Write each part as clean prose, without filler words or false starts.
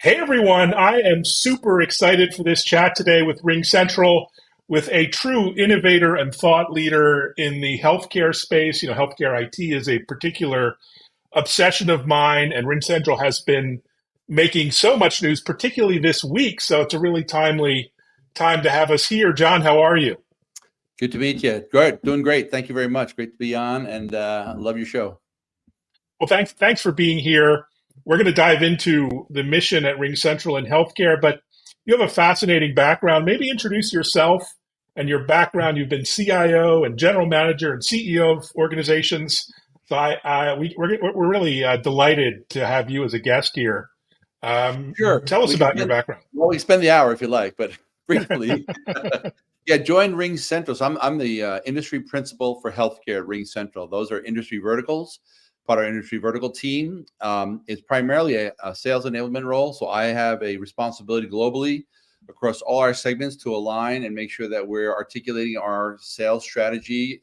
Hey everyone, I am super excited for this chat today with Ringcentral, with a true innovator and thought leader in the healthcare space. You know, healthcare IT is a particular obsession of mine, and Ringcentral has been making so much news, particularly this week. So it's a really timely time to have us here. John, how are you? Good to meet you. Good, doing great. Thank you very much. Great to be on, and love your show. Well, thanks for being here. We're going to dive into the mission at Ringcentral in healthcare, but you have a fascinating background. Maybe introduce yourself and your background. You've been CIO and general manager and CEO of organizations. So we're really delighted to have you as a guest here. Sure. Tell us about your background. Well, we spend the hour if you like, but briefly. Yeah, join Ringcentral. So I'm the industry principal for healthcare at Ringcentral. Those are industry verticals. Part of our industry vertical team is primarily a sales enablement role. So I have a responsibility globally across all our segments to align and make sure that we're articulating our sales strategy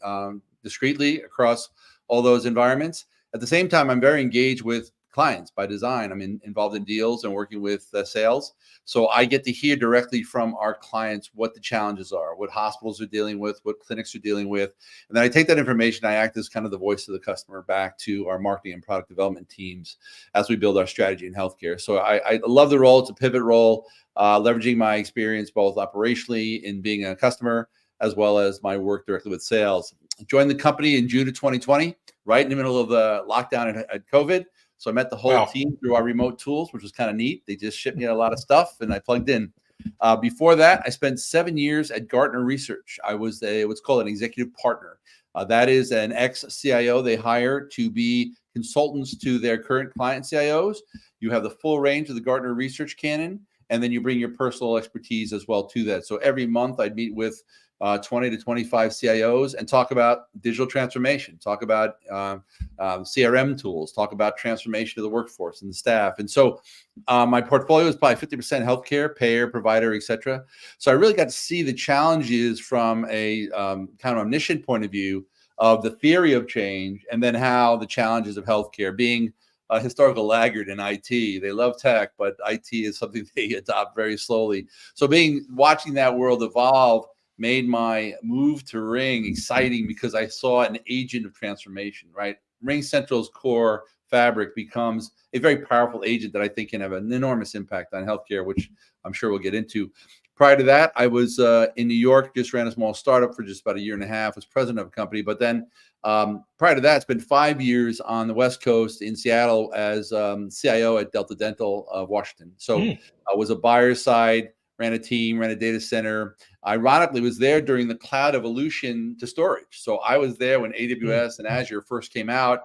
discreetly across all those environments. At the same time, I'm very engaged with clients by design. I'm involved in deals and working with sales. So I get to hear directly from our clients what the challenges are, what hospitals are dealing with, what clinics are dealing with. And then I take that information, I act as kind of the voice of the customer back to our marketing and product development teams as we build our strategy in healthcare. So I love the role. It's a pivot role, leveraging my experience both operationally in being a customer as well as my work directly with sales. I joined the company in June of 2020, right in the middle of the lockdown at COVID. So I met the whole team through our remote tools, which was kind of neat. They just shipped me a lot of stuff and I plugged in. Before that, I spent 7 years at Gartner Research. I was what's called an executive partner. That is an ex-CIO they hire to be consultants to their current client CIOs. You have the full range of the Gartner Research canon, and then you bring your personal expertise as well to that. So every month I'd meet with 20 to 25 CIOs and talk about digital transformation, talk about CRM tools, talk about transformation of the workforce and the staff. And so my portfolio is probably 50% healthcare, payer, provider, et cetera. So I really got to see the challenges from a kind of omniscient point of view of the theory of change, and then how the challenges of healthcare, being a historical laggard in IT. They love tech, but IT is something they adopt very slowly. So watching that world evolve made my move to Ring exciting because I saw an agent of transformation, right? Ringcentral's core fabric becomes a very powerful agent that I think can have an enormous impact on healthcare, which I'm sure we'll get into. Prior to that, I was in New York, just ran a small startup for just about a year and a half, was president of a company. But then prior to that, it's been 5 years on the West Coast in Seattle as CIO at Delta Dental of Washington. So I was a buyer side, ran a team, ran a data center. Ironically, was there during the cloud evolution to storage. So I was there when AWS and Azure first came out,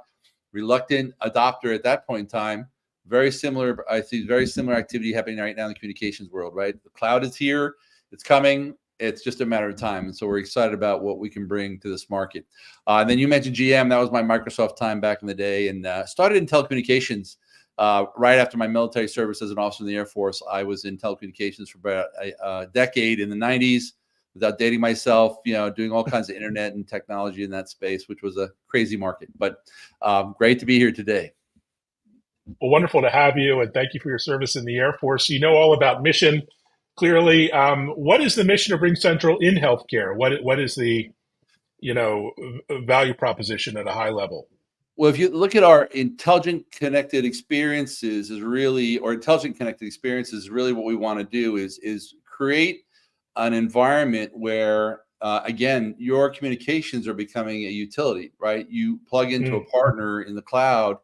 reluctant adopter at that point in time. Very similar, I see very similar activity happening right now in the communications world, right? The cloud is here, it's coming, it's just a matter of time. And so we're excited about what we can bring to this market. And then you mentioned GM, that was my Microsoft time back in the day, and started in telecommunications. Right after my military service as an officer in the Air Force, I was in telecommunications for about a decade in the 90s, without dating myself, doing all kinds of internet and technology in that space, which was a crazy market. But great to be here today. Well, wonderful to have you, and thank you for your service in the Air Force. You know all about mission, clearly. What is the mission of Ringcentral in healthcare? What is the value proposition at a high level? Well, if you look at our intelligent connected experiences is really what we want to do is create an environment where, again, your communications are becoming a utility, right? You plug into a partner in the cloud,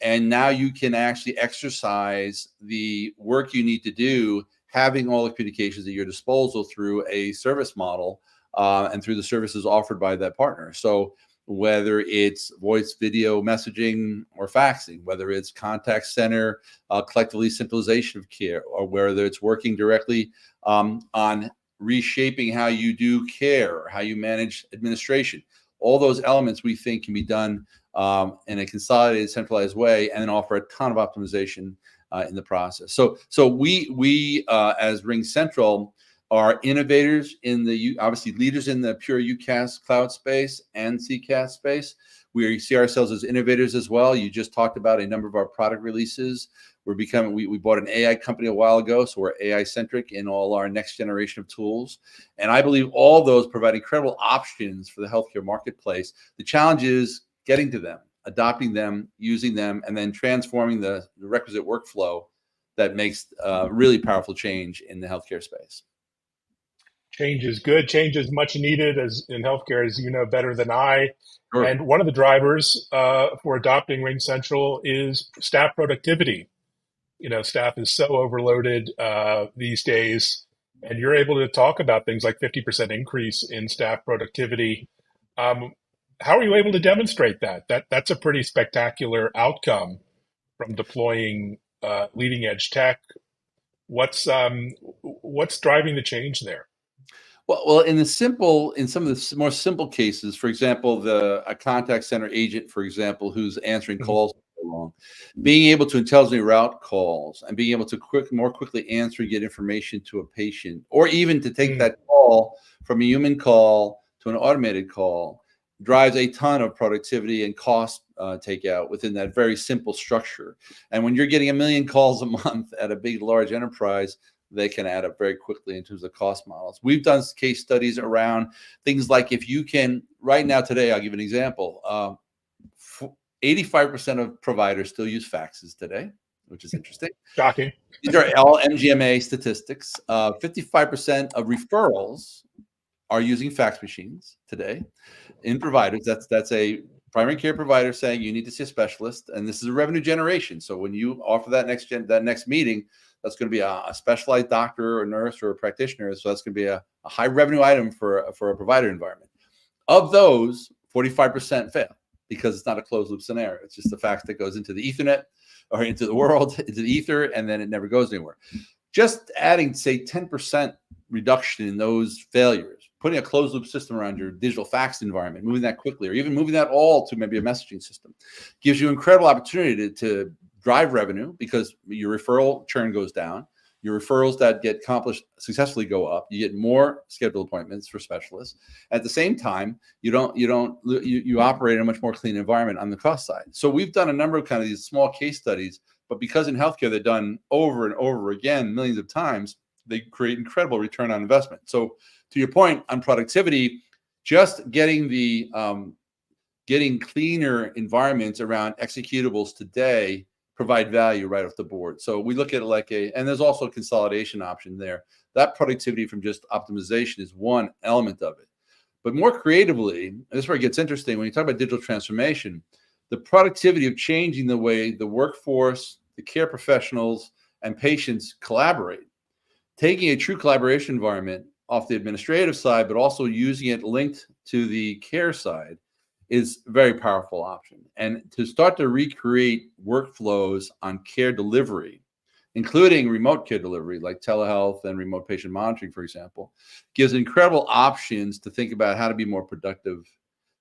and now you can actually exercise the work you need to do, having all the communications at your disposal through a service model and through the services offered by that partner. So whether it's voice, video, messaging, or faxing, whether it's contact center, collectively centralization of care, or whether it's working directly on reshaping how you do care, how you manage administration. All those elements we think can be done in a consolidated, centralized way, and then offer a ton of optimization in the process. So we as Ringcentral are innovators in obviously leaders in the pure UCaaS cloud space and CCaaS space. We see ourselves as innovators as well. You just talked about a number of our product releases. We bought an AI company a while ago, so we're AI centric in all our next generation of tools. And I believe all those provide incredible options for the healthcare marketplace. The challenge is getting to them, adopting them, using them, and then transforming the requisite workflow that makes really powerful change in the healthcare space. Change is good. Change is much needed as in healthcare, as you know better than I. Sure. And one of the drivers for adopting Ringcentral is staff productivity. Staff is so overloaded these days, and you're able to talk about things like 50% increase in staff productivity. How are you able to demonstrate that? That's a pretty spectacular outcome from deploying leading edge tech. What's driving the change there? Well, in some of the more simple cases, for example, a contact center agent, for example, who's answering calls so long, being able to intelligently route calls and being able to more quickly answer and get information to a patient, or even to take that call from a human call to an automated call, drives a ton of productivity and cost takeout within that very simple structure. And when you're getting 1 million calls a month at a big, large enterprise, they can add up very quickly in terms of cost models. We've done case studies around things like, if you can, right now today, I'll give an example. 85% of providers still use faxes today, which is interesting. Shocking. These are all MGMA statistics. 55% of referrals are using fax machines today in providers. That's a primary care provider saying you need to see a specialist, and this is a revenue generation. So when you offer that next meeting, that's going to be a specialized doctor or nurse or a practitioner. So that's going to be a high revenue item for a provider environment. Of those, 45% fail because it's not a closed loop scenario. It's just the fax that goes into the Ethernet or into the world, into the ether, and then it never goes anywhere. Just adding, say, 10% reduction in those failures, putting a closed loop system around your digital fax environment, moving that quickly, or even moving that all to maybe a messaging system, gives you incredible opportunity to drive revenue because your referral churn goes down. Your referrals that get accomplished successfully go up. You get more scheduled appointments for specialists. At the same time, you operate in a much more clean environment on the cost side. So we've done a number of kind of these small case studies, but because in healthcare they're done over and over again, millions of times, they create incredible return on investment. So to your point on productivity, just getting getting cleaner environments around executables today provide value right off the board. So we look at it and there's also a consolidation option there. That productivity from just optimization is one element of it. But more creatively, and this is where it gets interesting, when you talk about digital transformation, the productivity of changing the way the workforce, the care professionals, and patients collaborate, taking a true collaboration environment off the administrative side, but also using it linked to the care side, is a very powerful option. And to start to recreate workflows on care delivery, including remote care delivery, like telehealth and remote patient monitoring, for example, gives incredible options to think about how to be more productive,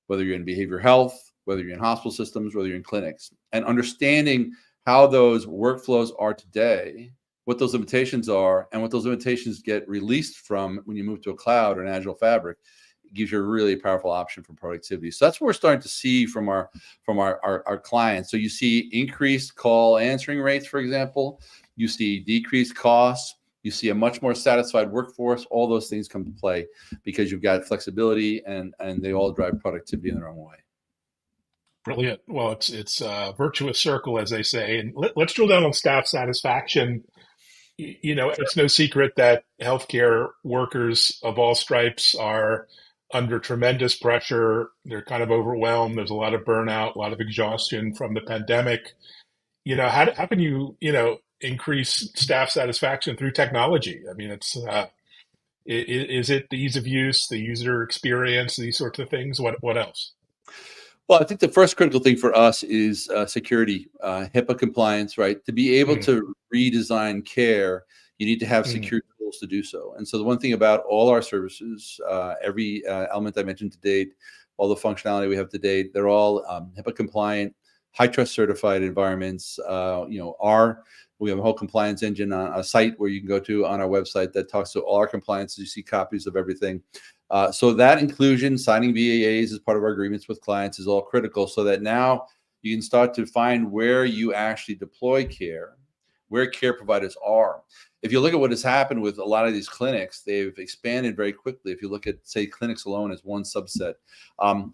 whether you're in behavioral health, whether you're in hospital systems, whether you're in clinics, and understanding how those workflows are today, what those limitations are, and what those limitations get released from when you move to a cloud or an agile fabric. Gives you a really powerful option for productivity. So that's what we're starting to see from our clients. So you see increased call answering rates, for example. You see decreased costs. You see a much more satisfied workforce. All those things come to play because you've got flexibility and they all drive productivity in their own way. Brilliant. Well, it's a virtuous circle, as they say. And let's drill down on staff satisfaction. It's no secret that healthcare workers of all stripes are under tremendous pressure. They're kind of overwhelmed. There's a lot of burnout, a lot of exhaustion from the pandemic. How can you, increase staff satisfaction through technology? I mean, is it the ease of use, the user experience, these sorts of things? What else? Well, I think the first critical thing for us is security, HIPAA compliance, right? To be able to redesign care, you need to have secure tools to do so. And so the one thing about all our services, every element I mentioned to date, all the functionality we have to date, they're all HIPAA compliant, high trust certified environments. We have a whole compliance engine on a site where you can go to on our website that talks to all our compliance. You see copies of everything. So that inclusion, signing VAAs as part of our agreements with clients is all critical, so that now you can start to find where you actually deploy care, where care providers are. If you look at what has happened with a lot of these clinics, they've expanded very quickly. If you look at, say, clinics alone as one subset,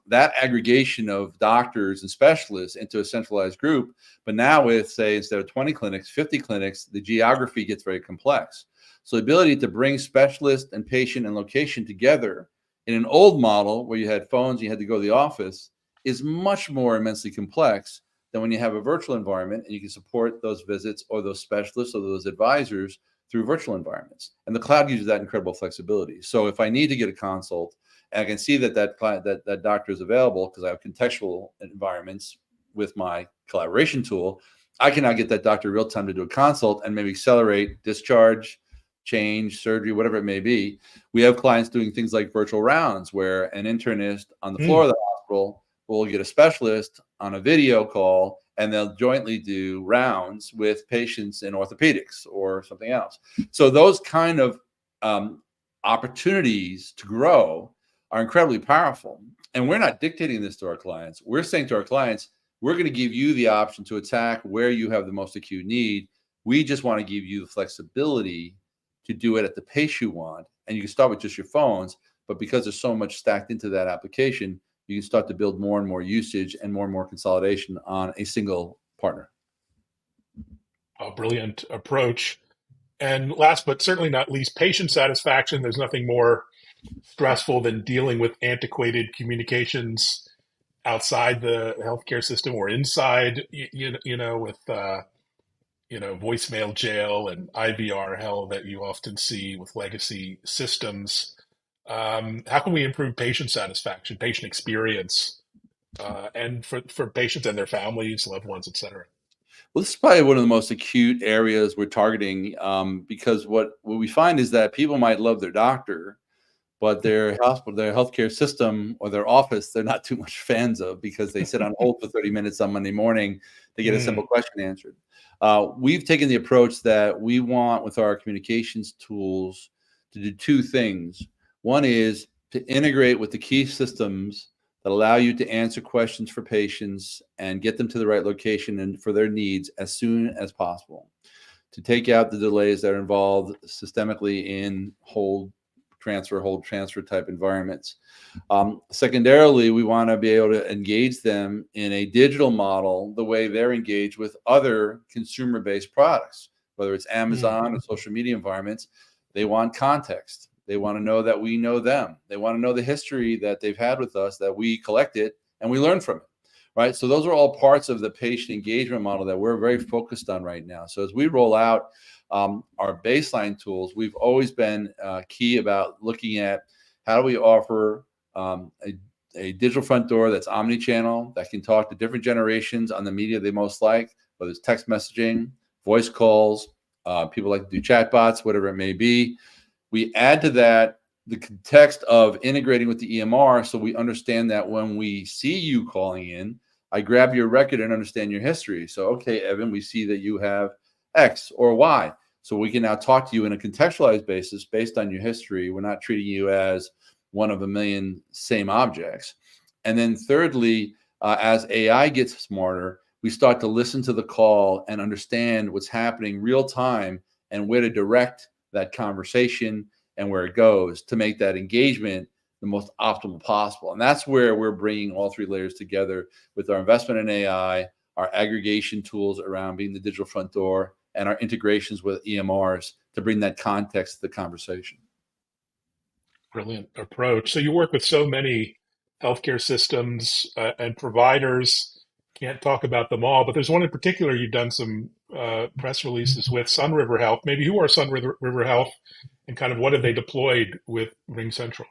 that aggregation of doctors and specialists into a centralized group, but now with, say, instead of 20 clinics, 50 clinics, the geography gets very complex. So the ability to bring specialist and patient and location together in an old model where you had phones, you had to go to the office, is much more immensely complex than when you have a virtual environment and you can support those visits or those specialists or those advisors through virtual environments. And the cloud gives you that incredible flexibility. So if I need to get a consult and I can see that that doctor is available because I have contextual environments with my collaboration tool, I can now get that doctor real time to do a consult and maybe accelerate discharge, change, surgery, whatever it may be. We have clients doing things like virtual rounds where an internist on the floor of the hospital will get a specialist on a video call and they'll jointly do rounds with patients in orthopedics or something else. So those kind of opportunities to grow are incredibly powerful. And we're not dictating this to our clients. We're saying to our clients, we're going to give you the option to attack where you have the most acute need. We just want to give you the flexibility to do it at the pace you want. And you can start with just your phones, but because there's so much stacked into that application, you can start to build more and more usage and more consolidation on a single partner. A brilliant approach. And last but certainly not least, patient satisfaction. There's nothing more stressful than dealing with antiquated communications outside the healthcare system or inside, with voicemail jail and IVR hell that you often see with legacy systems. How can we improve patient satisfaction, patient experience, and for patients and their families, loved ones, et cetera? Well, this is probably one of the most acute areas we're targeting, because what we find is that people might love their doctor, but their hospital, their healthcare system, or their office, they're not too much fans of because they sit on hold for 30 minutes on Monday morning to get a simple question answered. We've taken the approach that we want with our communications tools to do two things. One is to integrate with the key systems that allow you to answer questions for patients and get them to the right location and for their needs as soon as possible, to take out the delays that are involved systemically in hold transfer type environments. Secondarily, we want to be able to engage them in a digital model the way they're engaged with other consumer-based products, whether it's Amazon or social media environments. They want context. They want to know that we know them. They want to know the history that they've had with us, that we collect it and we learn from it, right? So those are all parts of the patient engagement model that we're very focused on right now. So as we roll out our baseline tools, we've always been key about looking at how do we offer a digital front door that's omni-channel, that can talk to different generations on the media they most like, whether it's text messaging, voice calls, people like to do chatbots, whatever it may be. We add to that the context of integrating with the EMR, so we understand that when we see you calling in, I grab your record and understand your history. So, okay, Evan, we see that you have X or Y. So we can now talk to you in a contextualized basis based on your history. We're not treating you as one of a million same objects. And then thirdly, as AI gets smarter, we start to listen to the call and understand what's happening real time and where to direct that conversation and where it goes to make that engagement the most optimal possible. And that's where we're bringing all three layers together with our investment in AI, our aggregation tools around being the digital front door, and our integrations with EMRs to bring that context to the conversation. Brilliant approach. So you work with so many healthcare systems and providers. Can't talk about them all, but there's one in particular you've done some press releases with, Sun River Health. Maybe who are Sun River Health, and kind of what have they deployed with Ringcentral?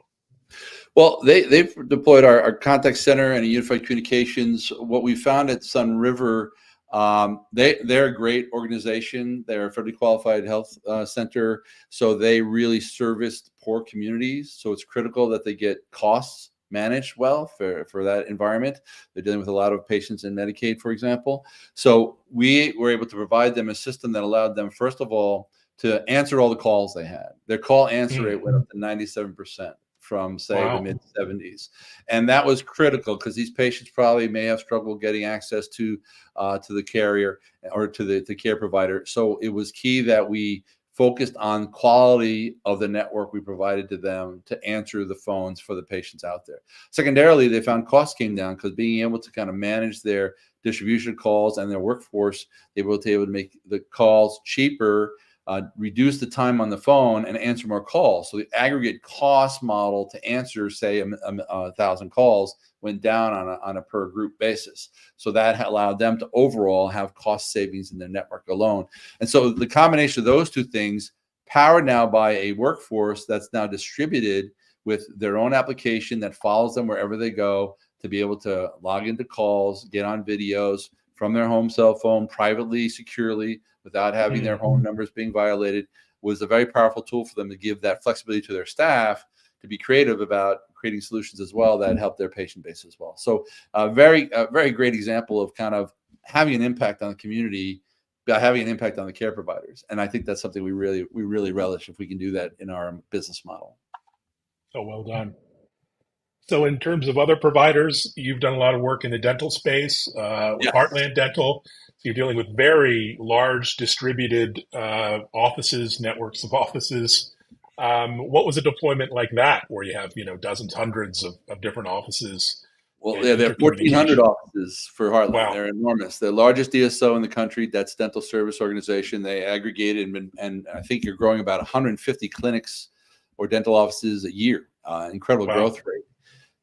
Well, they've deployed our contact center and a unified communications. What we found at Sun River, they're a great organization. They're a federally qualified health center, so they really serviced poor communities. So it's critical that they get costs managed well for that environment. They're dealing with a lot of patients in Medicaid, for example. So we were able to provide them a system that allowed them, first of all, to answer all the calls they had. Their call answer rate went up to 97% from, say, the Wow. mid 70s. And that was critical because these patients probably may have struggled getting access to the carrier or to the care provider. So it was key that we focused on quality of the network we provided to them to answer the phones for the patients out there. Secondarily, they found costs came down because being able to kind of manage their distribution calls and their workforce, they were able to make the calls cheaper, reduce the time on the phone, and answer more calls. So the aggregate cost model to answer, say, 1,000 calls went down on a per group basis. So that allowed them to overall have cost savings in their network alone. And so the combination of those two things, powered now by a workforce that's now distributed with their own application that follows them wherever they go, to be able to log into calls, get on videos from their home cell phone privately, securely, without having their home numbers being violated, was a very powerful tool for them to give that flexibility to their staff to be creative about creating solutions as well that help their patient base as well. So a very great example of kind of having an impact on the community by having an impact on the care providers. And I think that's something we really relish if we can do that in our business model. So well done. So in terms of other providers, you've done a lot of work in the dental space with Yes. Heartland Dental. So you're dealing with very large distributed offices, networks of offices. What was a deployment like that, where you have dozens, hundreds of different offices Well, and yeah, there are 1,400 intercommunication? offices for Heartland. Wow. They're enormous. The largest DSO in the country. That's Dental Service Organization. They aggregated and I think you're growing about 150 clinics or dental offices a year. Incredible Wow. growth rate.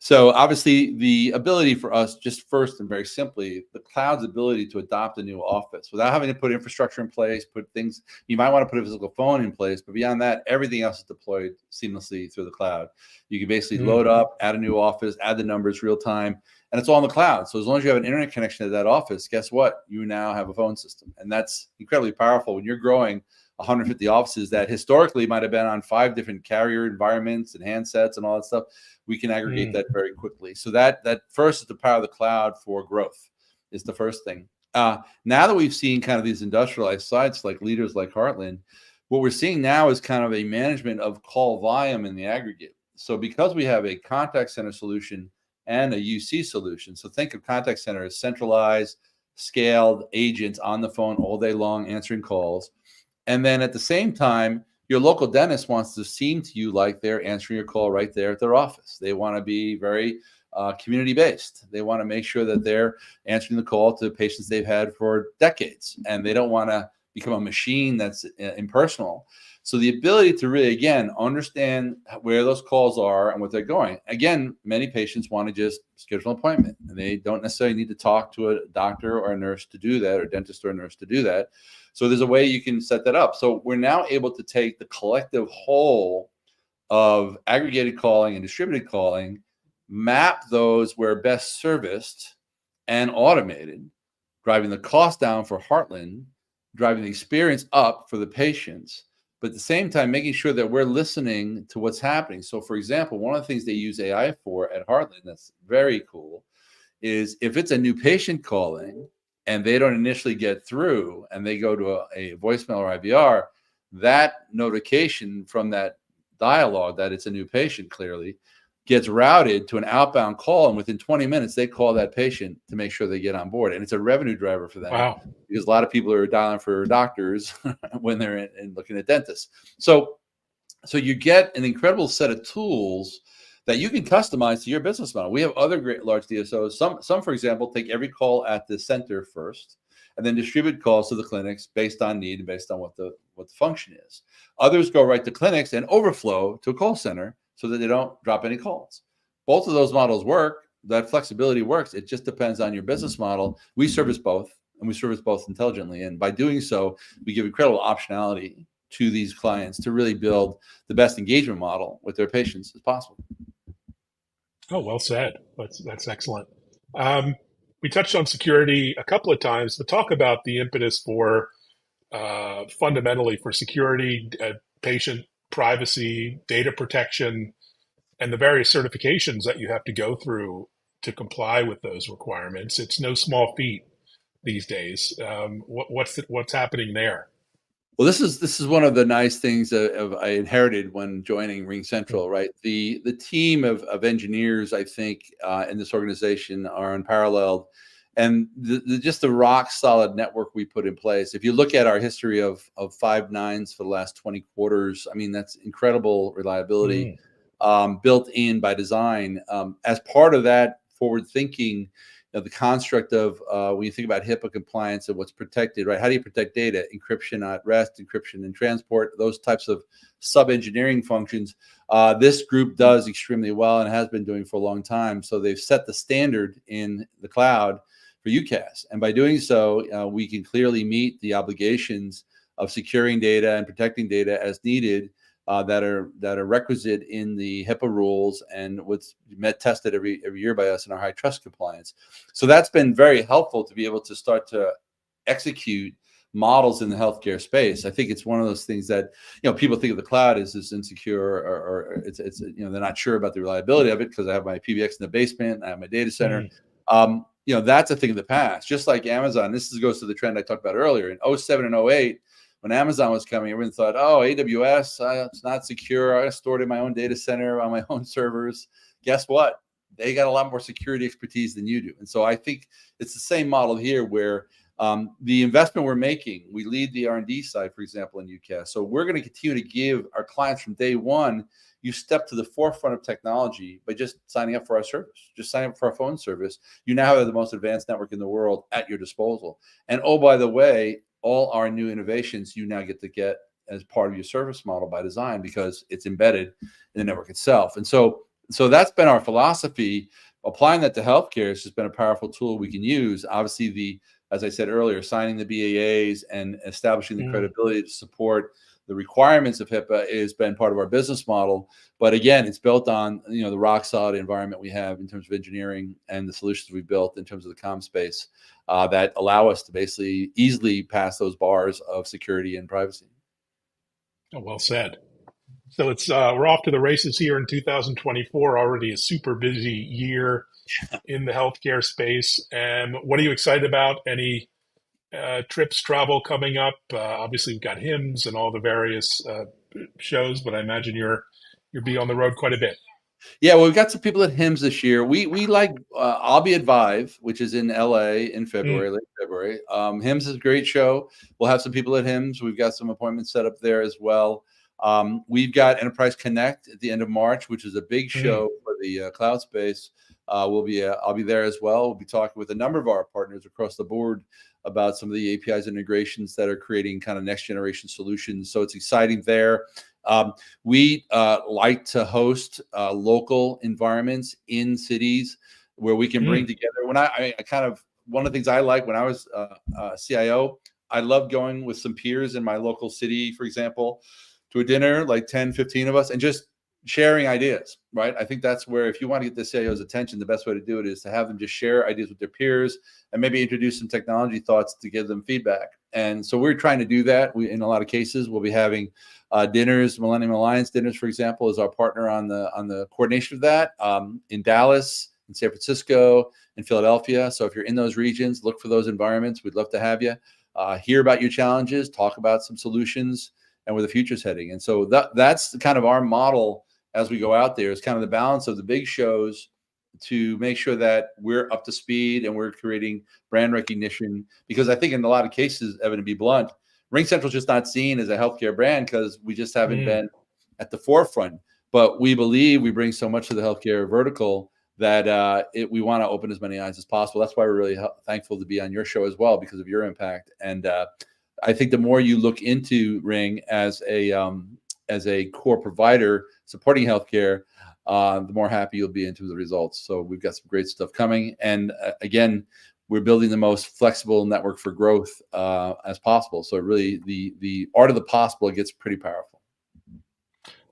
So obviously the ability for us, just first and very simply, the cloud's ability to adopt a new office without having to put infrastructure in place, put things, you might want to put a physical phone in place, but beyond that, everything else is deployed seamlessly through the cloud. You can basically load up, add a new office, add the numbers real time, and it's all in the cloud. So as long as you have an internet connection to that office, guess what? You now have a phone system. And that's incredibly powerful when you're growing 150 offices that historically might have been on 5 different carrier environments and handsets and all that stuff. We can aggregate that very quickly. So that first is the power of the cloud for growth is the first thing. Now that we've seen kind of these industrialized sites like leaders like Heartland, what we're seeing now is kind of a management of call volume in the aggregate. So because we have a contact center solution and a UC solution, so think of contact center as centralized, scaled agents on the phone all day long answering calls. And then at the same time, your local dentist wants to seem to you like they're answering your call right there at their office. They want to be very community-based. They want to make sure that they're answering the call to patients they've had for decades, and they don't want to become a machine that's impersonal. So the ability to really, again, understand where those calls are and what they're going. Again, many patients want to just schedule an appointment, and they don't necessarily need to talk to a doctor or a nurse to do that, or a dentist or a nurse to do that. So there's a way you can set that up. So we're now able to take the collective whole of aggregated calling and distributed calling, map those where best serviced and automated, driving the cost down for Heartland, driving the experience up for the patients, but at the same time, making sure that we're listening to what's happening. So for example, one of the things they use AI for at Heartland that's very cool is if it's a new patient calling and they don't initially get through and they go to a voicemail or IVR, that notification from that dialogue that it's a new patient clearly gets routed to an outbound call. And within 20 minutes, they call that patient to make sure they get on board. And it's a revenue driver for them. Wow. Because a lot of people are dialing for doctors when they're in looking at dentists. So you get an incredible set of tools that you can customize to your business model. We have other great large DSOs. Some, for example, take every call at the center first, and then distribute calls to the clinics based on need and based on what the function is. Others go right to clinics and overflow to a call center so that they don't drop any calls. Both of those models work. That flexibility works. It just depends on your business model. We service both, and we service both intelligently. And by doing so, we give incredible optionality to these clients to really build the best engagement model with their patients as possible. Oh, well said. That's excellent. We touched on security a couple of times, but talk about the impetus for fundamentally for security, patient privacy, data protection, and the various certifications that you have to go through to comply with those requirements. It's no small feat these days. What's happening there? Well, this is one of the nice things I inherited when joining Ringcentral, right? The team of engineers, I think, in this organization are unparalleled, and just the rock solid network we put in place. If you look at our history of 5 nines for the last 20 quarters, I mean that's incredible reliability, Mm. built in by design. As part of that forward thinking, the construct of when you think about HIPAA compliance and what's protected, right? How do you protect data? Encryption at rest, encryption and transport, those types of sub-engineering functions. This group does extremely well and has been doing for a long time. So they've set the standard in the cloud for UCaaS. And by doing so, we can clearly meet the obligations of securing data and protecting data as needed, that are requisite in the HIPAA rules and what's tested every year by us in our high trust compliance. So that's been very helpful to be able to start to execute models in the healthcare space. I think it's one of those things that people think of the cloud as this insecure, or it's they're not sure about the reliability of it because I have my PBX in the basement, I have my data center. Mm. That's a thing of the past. Just like Amazon, goes to the trend I talked about earlier in 07 and 08. When Amazon was coming, everyone thought, oh, AWS, it's not secure. I stored in my own data center on my own servers. Guess what? They got a lot more security expertise than you do. And so I think it's the same model here where the investment we're making, we lead the R&D side, for example, in UCaaS. So we're going to continue to give our clients from day one, you step to the forefront of technology by just signing up for our service, just sign up for our phone service. You now have the most advanced network in the world at your disposal. And oh, by the way, all our new innovations you now get as part of your service model by design because it's embedded in the network itself. And so that's been our philosophy. Applying that to healthcare has just been a powerful tool we can use. Obviously, as I said earlier, signing the BAAs and establishing the credibility to support the requirements of HIPAA has been part of our business model. But again, it's built on the rock solid environment we have in terms of engineering and the solutions we've built in terms of the comm space that allow us to basically easily pass those bars of security and privacy. Oh, well said. So it's we're off to the races here in 2024. Already a super busy year in the healthcare space. And what are you excited about? Any trips, travel coming up? Obviously, we've got HIMSS and all the various shows, but I imagine you'll be on the road quite a bit. Yeah, well, we've got some people at HIMSS this year. We like I'll be at Vive, which is in LA in February, late February. HIMSS is a great show. We'll have some people at HIMSS. We've got some appointments set up there as well. We've got Enterprise Connect at the end of March, which is a big show for the cloud space. I'll be there as well. We'll be talking with a number of our partners across the board about some of the APIs integrations that are creating kind of next generation solutions. So it's exciting there. We like to host local environments in cities where we can bring together. When I kind of, one of the things I like when I was CIO, I loved going with some peers in my local city, for example, to a dinner, like 10, 15 of us, and just sharing ideas, right? I think that's where, if you want to get the CIO's attention, the best way to do it is to have them just share ideas with their peers and maybe introduce some technology thoughts to give them feedback. And so we're trying to do that. In a lot of cases, we'll be having dinners. Millennium Alliance Dinners, for example, is our partner on the coordination of that, in Dallas, in San Francisco, in Philadelphia. So if you're in those regions, look for those environments. We'd love to have you hear about your challenges, talk about some solutions, and where the future's heading. And so that's kind of our model as we go out there, is kind of the balance of the big shows to make sure that we're up to speed and we're creating brand recognition. Because I think in a lot of cases, Evan, to be blunt, Ringcentral is just not seen as a healthcare brand because we just haven't been at the forefront. But we believe we bring so much to the healthcare vertical that we want to open as many eyes as possible. That's why we're really thankful to be on your show as well, because of your impact. And I think the more you look into Ring as a core provider supporting healthcare, the more happy you'll be into the results. So we've got some great stuff coming. And again, we're building the most flexible network for growth as possible. So really the art of the possible gets pretty powerful.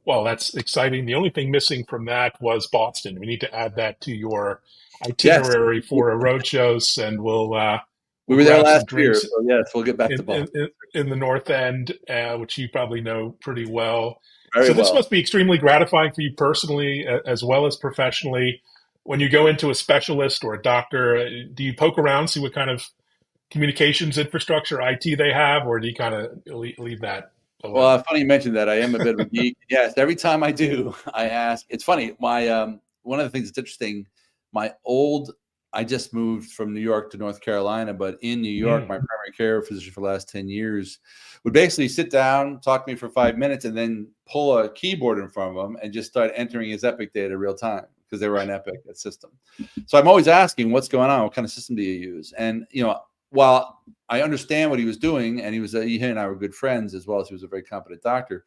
Well, that's exciting. The only thing missing from that was Boston. We need to add that to your itinerary for a road shows, and we'll we were there grab some last year. drinks So yes, we'll get back to Boston. in the North End, which you probably know pretty well. Very So this well. must be extremely gratifying for you personally, as well as professionally. When you go into a specialist or a doctor, do you poke around, see what kind of communications infrastructure, IT they have, or do you kind of leave that alone? Well, funny you mentioned that. I am a bit of a geek. Yes, every time I do, I ask. It's funny. My one of the things that's interesting. My old, I just moved from New York to North Carolina, but in New York, Mm. my primary care physician for the last 10 years would basically sit down, talk to me for 5 minutes, and then pull a keyboard in front of him and just start entering his Epic data real time because they were on Epic system. So I'm always asking, what's going on? What kind of system do you use? And while I understand what he was doing, and he and I were good friends, as well as he was a very competent doctor.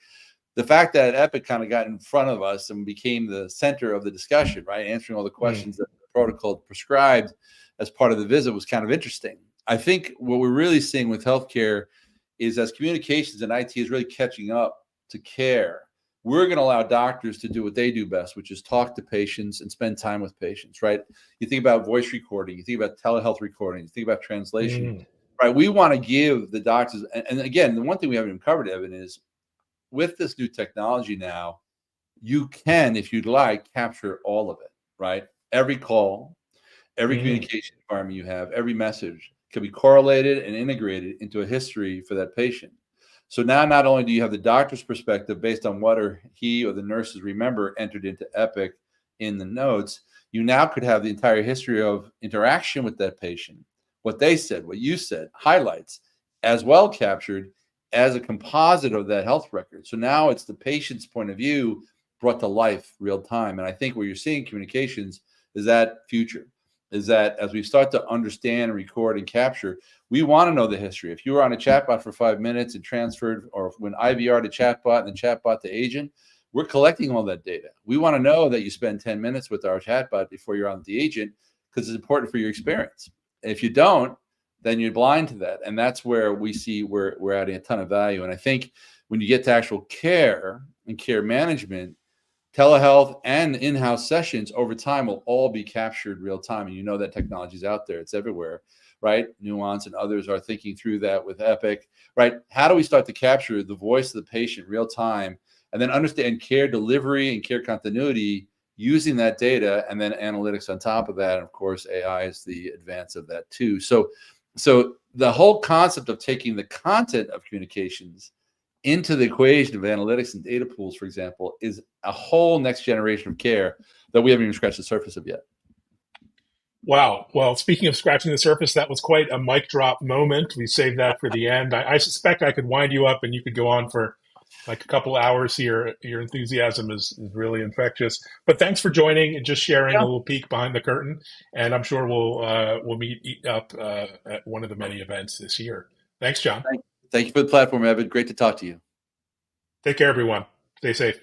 The fact that Epic kind of got in front of us and became the center of the discussion, right, answering all the Mm. questions that the protocol prescribed as part of the visit was kind of interesting. I think what we're really seeing with healthcare is as communications and IT is really catching up to care, we're going to allow doctors to do what they do best, which is talk to patients and spend time with patients, right? You think about voice recording, you think about telehealth recording, you think about translation, Mm. right? We want to give the doctors, and again, the one thing we haven't even covered, Evan, is with this new technology now, you can, if you'd like, capture all of it, right? Every call, every Mm. communication environment you have, every message can be correlated and integrated into a history for that patient. So now not only do you have the doctor's perspective based on what he or the nurses remember entered into Epic in the notes, you now could have the entire history of interaction with that patient, what they said, what you said, highlights, as well captured as a composite of that health record. So now it's the patient's point of view brought to life real time. And I think what you're seeing communications is that future, is that as we start to understand, record, and capture, we want to know the history. If you were on a chatbot for 5 minutes and transferred, or when IVR to chatbot and then chatbot to agent, we're collecting all that data. We want to know that you spend 10 minutes with our chatbot before you're on the agent because it's important for your experience. If you don't, then you're blind to that. And that's where we see we're adding a ton of value. And I think when you get to actual care and care management, telehealth and in-house sessions over time will all be captured real time. And that technology is out there. It's everywhere, right? Nuance and others are thinking through that with Epic, right? How do we start to capture the voice of the patient real time and then understand care delivery and care continuity using that data, and then analytics on top of that? And of course, AI is the advance of that too. So the whole concept of taking the content of communications into the equation of analytics and data pools, for example, is a whole next generation of care that we haven't even scratched the surface of yet. Wow. Well, speaking of scratching the surface, that was quite a mic drop moment. We saved that for the end. I suspect I could wind you up and you could go on for like a couple hours here. Your enthusiasm is really infectious. But thanks for joining and just sharing a Yeah. little peek behind the curtain. And I'm sure we'll meet up at one of the many events this year. Thanks, John. Thank you for the platform, Evan. Great to talk to you. Take care, everyone. Stay safe.